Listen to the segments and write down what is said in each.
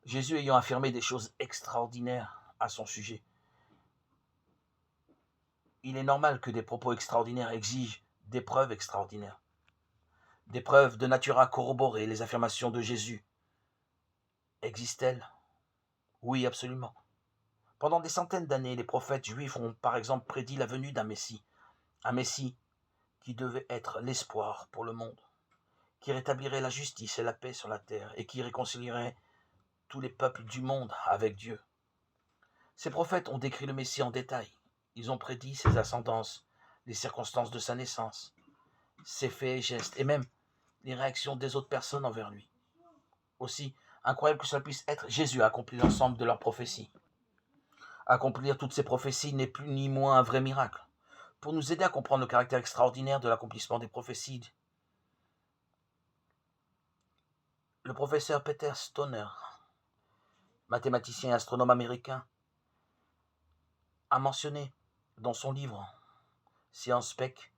Jésus ayant affirmé des choses extraordinaires à son sujet, il est normal que des propos extraordinaires exigent des preuves extraordinaires. Des preuves de nature à corroborer les affirmations de Jésus. Existent-elles? Oui, absolument. Pendant des centaines d'années, les prophètes juifs ont par exemple prédit la venue un Messie qui devait être l'espoir pour le monde, qui rétablirait la justice et la paix sur la terre et qui réconcilierait tous les peuples du monde avec Dieu. Ces prophètes ont décrit le Messie en détail. Ils ont prédit ses ascendances, les circonstances de sa naissance, ses faits et gestes, et même les réactions des autres personnes envers lui. Aussi incroyable que cela puisse être, Jésus a accompli l'ensemble de leurs prophéties. Accomplir toutes ces prophéties n'est plus ni moins un vrai miracle. Pour nous aider à comprendre le caractère extraordinaire de l'accomplissement des prophéties, le professeur Peter Stoner, mathématicien et astronome américain, a mentionné dans son livre Science Spec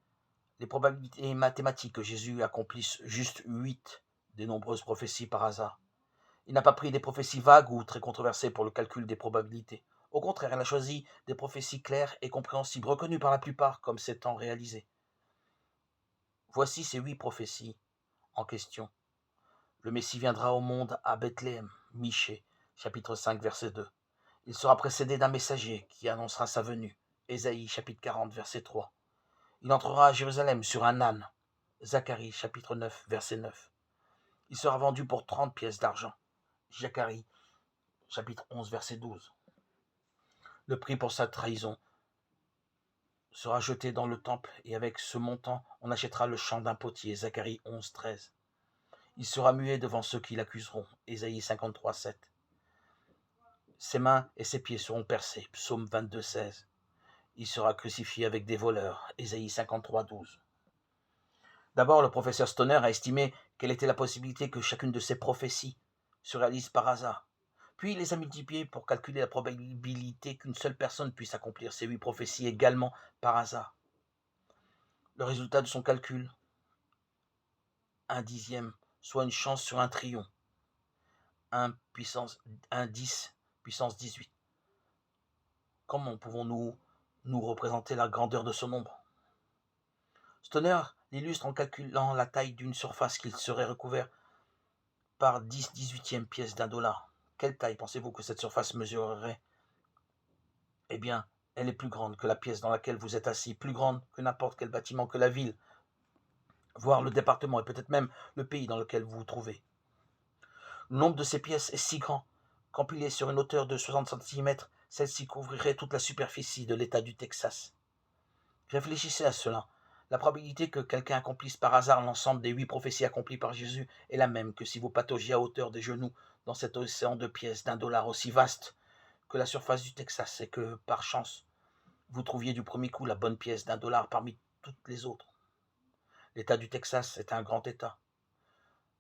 les probabilités mathématiques que Jésus accomplisse juste 8 des nombreuses prophéties par hasard. Il n'a pas pris des prophéties vagues ou très controversées pour le calcul des probabilités. Au contraire, il a choisi des prophéties claires et compréhensibles, reconnues par la plupart comme s'étant réalisées. Voici ces 8 prophéties en question. Le Messie viendra au monde à Bethléem, Michée, chapitre 5, verset 2. Il sera précédé d'un messager qui annoncera sa venue, Ésaïe, chapitre 40, verset 3. Il entrera à Jérusalem sur un âne, Zacharie, chapitre 9, verset 9. Il sera vendu pour 30 pièces d'argent, Zacharie, chapitre 11, verset 12. Le prix pour sa trahison sera jeté dans le temple, et avec ce montant, on achètera le champ d'un potier, Zacharie 11, 13. Il sera muet devant ceux qui l'accuseront, Ésaïe 53, 7. Ses mains et ses pieds seront percés, Psaume 22, 16. Il sera crucifié avec des voleurs, Ésaïe 53, 12. D'abord, le professeur Stoner a estimé quelle était la possibilité que chacune de ces prophéties se réalise par hasard. Puis il les a multipliées pour calculer la probabilité qu'une seule personne puisse accomplir ces 8 prophéties également par hasard. Le résultat de son calcul, 1/10, soit une chance sur 1 trillion, 1 puissance 18. Comment pouvons-nous nous représenter la grandeur de ce nombre? Stoner l'illustre en calculant la taille d'une surface qu'il serait recouvert par 10/18 pièces d'1 $. Quelle taille pensez-vous que cette surface mesurerait? Eh bien, elle est plus grande que la pièce dans laquelle vous êtes assis, plus grande que n'importe quel bâtiment, que la ville, voire le département et peut-être même le pays dans lequel vous vous trouvez. Le nombre de ces pièces est si grand qu'empilées sur une hauteur de 60 cm, celles-ci couvriraient toute la superficie de l'État du Texas. Réfléchissez à cela. La probabilité que quelqu'un accomplisse par hasard l'ensemble des 8 prophéties accomplies par Jésus est la même que si vous pataugiez à hauteur des genoux dans cet océan de pièces d'1 $ aussi vaste que la surface du Texas et que, par chance, vous trouviez du premier coup la bonne pièce d'1 $ parmi toutes les autres. L'État du Texas est un grand État.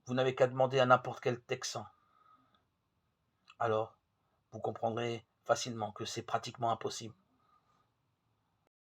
Vous n'avez qu'à demander à n'importe quel Texan. Alors, vous comprendrez facilement que c'est pratiquement impossible.